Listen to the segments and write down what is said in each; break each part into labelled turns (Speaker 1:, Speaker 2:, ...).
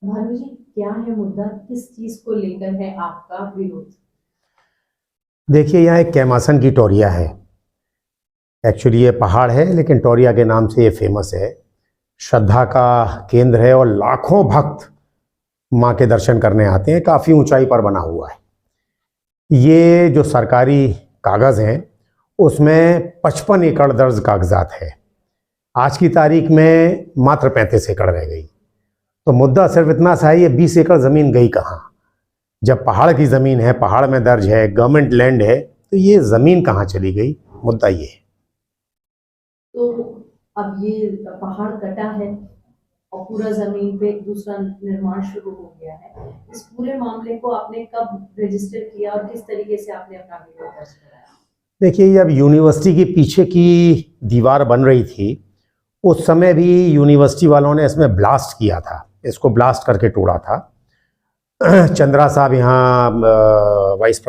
Speaker 1: भानु जी, क्या है मुद्दा? किस चीज को लेकर है आपका विरोध?
Speaker 2: देखिए, यहाँ एक कैमासन की टोरिया है। एक्चुअली ये पहाड़ है, लेकिन टोरिया के नाम से ये फेमस है। श्रद्धा का केंद्र है और लाखों भक्त माँ के दर्शन करने आते हैं। काफ़ी ऊंचाई पर बना हुआ है। ये जो सरकारी कागज़ हैं उसमें 55 एकड़ दर्ज कागजात है। आज की तारीख में मात्र 35 एकड़ रह गई। तो मुद्दा सिर्फ इतना सा है, ये 20 एकड़ ज़मीन गई कहाँ? जब पहाड़ की ज़मीन है, पहाड़ में दर्ज है, गवर्नमेंट लैंड है, तो ये ज़मीन कहाँ चली गई? मुद्दा ये है।
Speaker 1: तो अब ये पहाड़ कटा है और पूरा जमीन पे दूसरा निर्माण शुरू हो गया है। इस पूरे मामले को आपने कब रजिस्टर किया और किस तरीके से आपने अपना विरोध दर्ज कराया?
Speaker 2: देखिए, जब यूनिवर्सिटी के पीछे की दीवार बन रही थी, उस समय भी यूनिवर्सिटी वालों ने इसमें ब्लास्ट किया था। इसको ब्लास्ट करके तोड़ा था। चंद्रा साहब यहाँ वाइस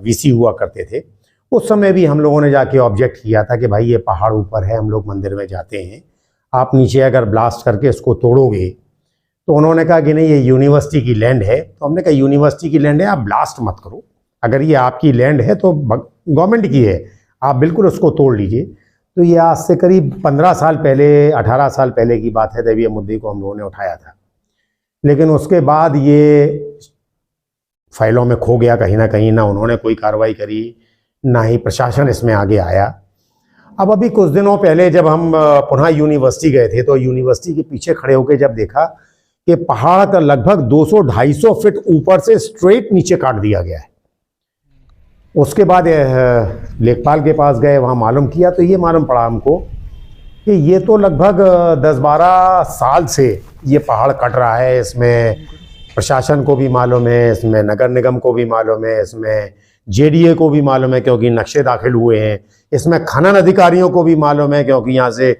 Speaker 2: वीसी हुआ करते थे। उस समय भी हम लोगों ने जाके ऑब्जेक्ट किया था कि भाई ये पहाड़ ऊपर है, हम लोग मंदिर में जाते हैं, आप नीचे अगर ब्लास्ट करके इसको तोड़ोगे। तो उन्होंने कहा कि नहीं, ये यूनिवर्सिटी की लैंड है। तो हमने कहा यूनिवर्सिटी की लैंड है, आप ब्लास्ट मत करो। अगर ये आपकी लैंड है तो गवर्नमेंट की है, आप बिल्कुल उसको तोड़ लीजिए। तो ये आज से करीब 15 साल पहले, 18 साल पहले की बात है, तब ये मुद्दे को हम लोगों ने उठाया था। लेकिन उसके बाद ये फाइलों में खो गया कहीं ना कहीं। ना उन्होंने कोई कार्रवाई करी, ना ही प्रशासन इसमें आगे आया। अब अभी कुछ दिनों पहले जब हम पुनः यूनिवर्सिटी गए थे, तो यूनिवर्सिटी के पीछे खड़े होकर जब देखा कि पहाड़ का लगभग 200-250 फीट ऊपर से स्ट्रेट नीचे काट दिया गया है। उसके बाद लेखपाल के पास गए, वहाँ मालूम किया तो ये मालूम पड़ा हमको कि ये तो लगभग 10-12 साल से ये पहाड़ कट रहा है। इसमें प्रशासन को भी मालूम है, इसमें नगर निगम को भी मालूम है, इसमें जेडीए को भी मालूम है क्योंकि नक्शे दाखिल हुए हैं, इसमें खनन अधिकारियों को भी मालूम है क्योंकि यहाँ से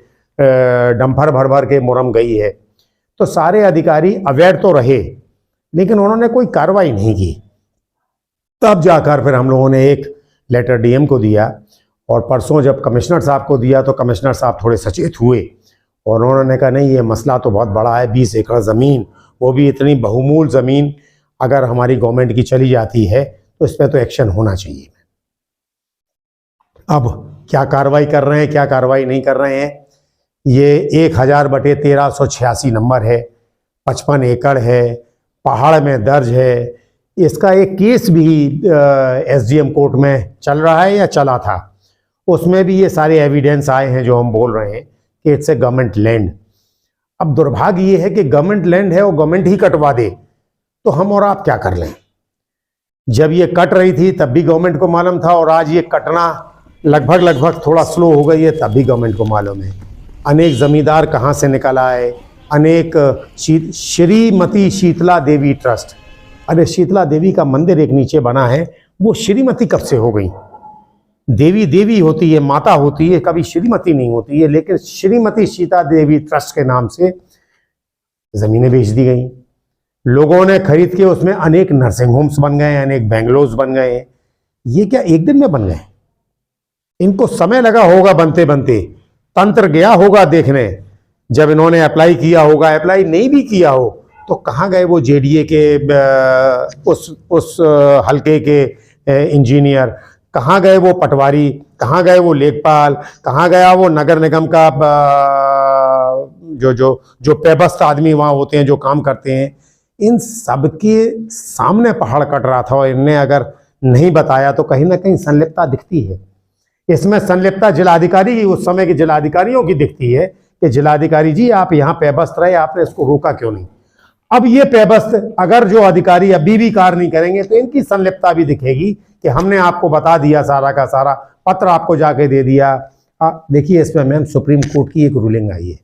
Speaker 2: डंपर भर भर के मुरम गई है। तो सारे अधिकारी अवेयर तो रहे, लेकिन उन्होंने कोई कार्रवाई नहीं की। तब जाकर फिर हम लोगों ने एक लेटर डीएम को दिया, और परसों जब कमिश्नर साहब को दिया तो कमिश्नर साहब थोड़े सचेत हुए और उन्होंने कहा नहीं, ये मसला तो बहुत बड़ा है। 20 एकड़ ज़मीन, वो भी इतनी बहुमूल्य ज़मीन, अगर हमारी गवर्नमेंट की चली जाती है तो इस पर तो एक्शन होना चाहिए। अब क्या कार्रवाई कर रहे हैं, क्या कार्रवाई नहीं कर रहे हैं, ये 1000/1386 नंबर है, 55 एकड़ है, पहाड़ में दर्ज है। इसका एक केस भी एसडीएम कोर्ट में चल रहा है या चला था। उसमें भी ये सारे एविडेंस आए हैं जो हम बोल रहे हैं कि इट्स ए गवर्नमेंट लैंड। अब दुर्भाग्य ये है कि गवर्नमेंट लैंड है और गवर्नमेंट ही कटवा दे, तो हम और आप क्या कर लें? जब ये कट रही थी तब भी गवर्नमेंट को मालूम था, और आज ये कटना लगभग थोड़ा स्लो हो गई है, तब भी गवर्नमेंट को मालूम है। अनेक जमींदार कहाँ से निकल आए, अनेक श्रीमती शीतला देवी ट्रस्ट, अरे शीतला देवी का मंदिर एक नीचे बना है, वो श्रीमती कब से हो गई? देवी देवी होती है, माता होती है, कभी श्रीमती नहीं होती है। लेकिन श्रीमती सीता देवी ट्रस्ट के नाम से जमीनें बेच दी गई, लोगों ने खरीद के, उसमें अनेक नर्सिंग होम्स बन गए, अनेक बेंगलोर्स बन गए। ये क्या एक दिन में बन गए? इनको समय लगा होगा बनते बनते, तंत्र गया होगा देखने। जब इन्होंने अप्लाई किया होगा, अप्लाई नहीं भी किया हो तो कहाँ गए वो जेडीए के उस हल्के के इंजीनियर, कहाँ गए वो पटवारी, कहाँ गए वो लेखपाल, कहाँ गया वो नगर निगम का जो पेबस्त आदमी वहाँ होते हैं जो काम करते हैं। इन सब के सामने पहाड़ कट रहा था और इनने अगर नहीं बताया तो कहीं ना कहीं संलिप्तता दिखती है। इसमें संलिप्तता जिलाधिकारी की, उस समय के जिलाधिकारियों की दिखती है कि जिलाधिकारी जी आप यहाँ पेबस्त रहे, आपने इसको रोका क्यों नहीं? अब ये पेबस्त अगर जो अधिकारी अभी भी कार्य नहीं करेंगे तो इनकी संलिप्तता भी दिखेगी कि हमने आपको बता दिया, सारा का सारा पत्र आपको जाके दे दिया। देखिए, इसमें मैम सुप्रीम कोर्ट की एक रूलिंग आई है।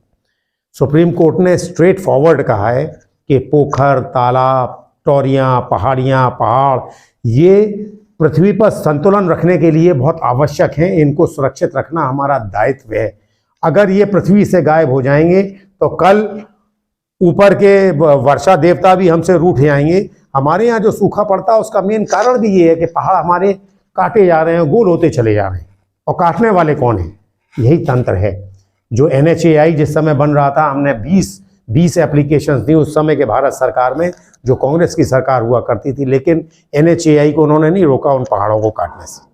Speaker 2: सुप्रीम कोर्ट ने स्ट्रेट फॉरवर्ड कहा है कि पोखर, तालाब, टोरियां, पहाड़ियां, पहाड़ ये पृथ्वी पर संतुलन रखने के लिए बहुत आवश्यक हैं। इनको सुरक्षित रखना हमारा दायित्व है। अगर ये पृथ्वी से गायब हो जाएंगे तो कल ऊपर के वर्षा देवता भी हमसे रूठ जाएंगे। हमारे यहाँ जो सूखा पड़ता है उसका मेन कारण भी ये है कि पहाड़ हमारे काटे जा रहे हैं, गोल होते चले जा रहे हैं। और काटने वाले कौन हैं? यही तंत्र है। जो NHAI जिस समय बन रहा था, हमने 20 20 एप्लीकेशंस थी उस समय के भारत सरकार में, जो कांग्रेस की सरकार हुआ करती थी, लेकिन NHAI को उन्होंने नहीं रोका उन पहाड़ों को काटने से।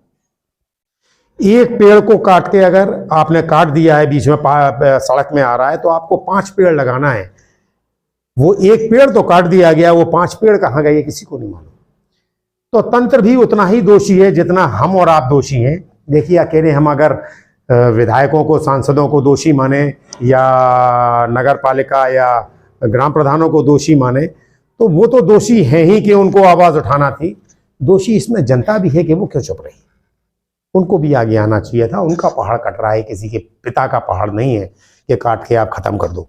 Speaker 2: एक पेड़ को काट के अगर आपने काट दिया है, बीच में सड़क में आ रहा है, तो आपको 5 पेड़ लगाना है। वो एक पेड़ तो काट दिया गया, वो 5 पेड़ कहाँ गए किसी को नहीं मालूम। तो तंत्र भी उतना ही दोषी है जितना हम और आप दोषी हैं। देखिए, अकेले हम अगर विधायकों को, सांसदों को दोषी माने या नगर पालिका या ग्राम प्रधानों को दोषी माने, तो वो तो दोषी हैं ही कि उनको आवाज़ उठाना थी। दोषी इसमें जनता भी है कि वो क्यों चुप रही। उनको भी आगे आना चाहिए था। उनका पहाड़ कट रहा है, किसी के पिता का पहाड़ नहीं है कि काट के आप ख़त्म कर दो।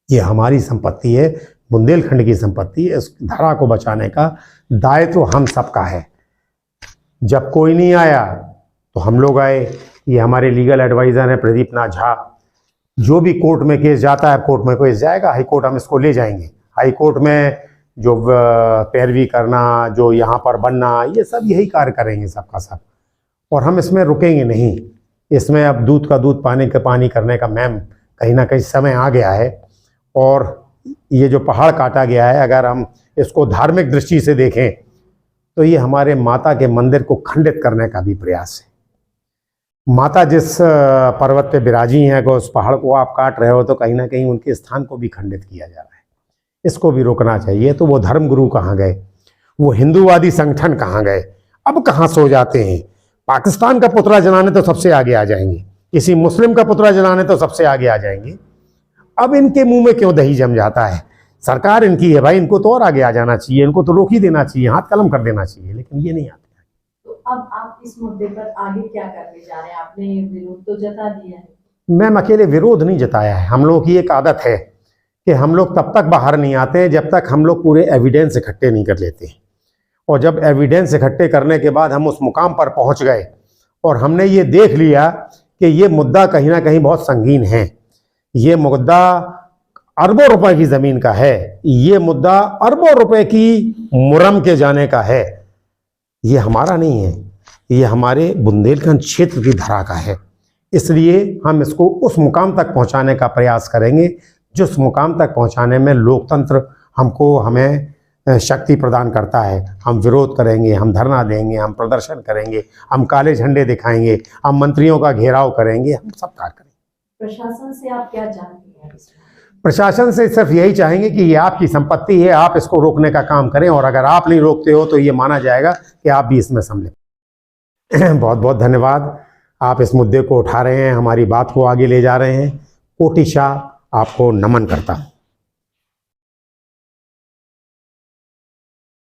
Speaker 2: ये हमारी संपत्ति है, बुंदेलखंड की संपत्ति है। इस धरा को बचाने का दायित्व हम सबका है। जब कोई नहीं आया तो हम लोग आए। ये हमारे लीगल एडवाइज़र हैं प्रदीप नाथ झा। जो भी कोर्ट में केस जाता है, कोर्ट में केस जाएगा, हाई कोर्ट हम इसको ले जाएंगे। हाई कोर्ट में जो पैरवी करना, जो यहाँ पर बनना, ये सब यही कार्य करेंगे सबका सब। और हम इसमें रुकेंगे नहीं। इसमें अब दूध का दूध, पानी का पानी करने का मैम कहीं ना कहीं समय आ गया है। और ये जो पहाड़ काटा गया है, अगर हम इसको धार्मिक दृष्टि से देखें तो ये हमारे माता के मंदिर को खंडित करने का भी प्रयास है। माता जिस पर्वत पे विराजी हैं, अगर उस पहाड़ को आप काट रहे हो तो कहीं ना कहीं उनके स्थान को भी खंडित किया जा रहा है। इसको भी रोकना चाहिए। तो वो धर्मगुरु कहाँ गए, वो हिंदूवादी संगठन कहाँ गए, अब कहाँ सो जाते हैं। पाकिस्तान का पुतला जलाने तो सबसे आगे आ जाएंगे, किसी मुस्लिम का पुतला जलाने तो सबसे आगे आ जाएंगे। अब इनके मुंह में क्यों दही जम जाता है। सरकार इनकी है भाई, इनको तो और आगे आ जाना चाहिए, इनको तो रोक ही देना चाहिए, हाथ कलम कर देना चाहिए, लेकिन ये नहीं आते।
Speaker 1: तो अब आप इस मुद्दे पर आगे क्या करने जा रहे हैं? आपने विरोध तो जता दिया है।
Speaker 2: मैम, अकेले विरोध नहीं जताया है। हम लोग की एक आदत है कि हम लोग तब तक बाहर नहीं आते हैं जब तक हम लोग पूरे एविडेंस इकट्ठे नहीं कर लेते। और जब एविडेंस इकट्ठे करने के बाद हम उस मुकाम पर पहुंच गए और हमने ये देख लिया कि ये मुद्दा कहीं ना कहीं बहुत संगीन है, ये मुद्दा अरबों रुपए की ज़मीन का है, ये मुद्दा अरबों रुपए की मुरम के जाने का है, ये हमारा नहीं है, ये हमारे बुंदेलखंड क्षेत्र की धरा का है। इसलिए हम इसको उस मुकाम तक पहुंचाने का प्रयास करेंगे जिस मुकाम तक पहुंचाने में लोकतंत्र हमें शक्ति प्रदान करता है। हम विरोध करेंगे, हम धरना देंगे, हम प्रदर्शन करेंगे, हम काले झंडे दिखाएंगे, हम मंत्रियों का घेराव करेंगे, हम सब कार्य करेंगे।
Speaker 1: प्रशासन से आप क्या चाहते हैं?
Speaker 2: प्रशासन से सिर्फ यही चाहेंगे कि ये आपकी संपत्ति है, आप इसको रोकने का काम करें, और अगर आप नहीं रोकते हो तो ये माना जाएगा कि आप भी इसमें सम्मिलित। बहुत बहुत धन्यवाद। आप इस मुद्दे को उठा रहे हैं, हमारी बात को आगे ले जा रहे हैं। कोटि शाह आपको नमन करता हूँ।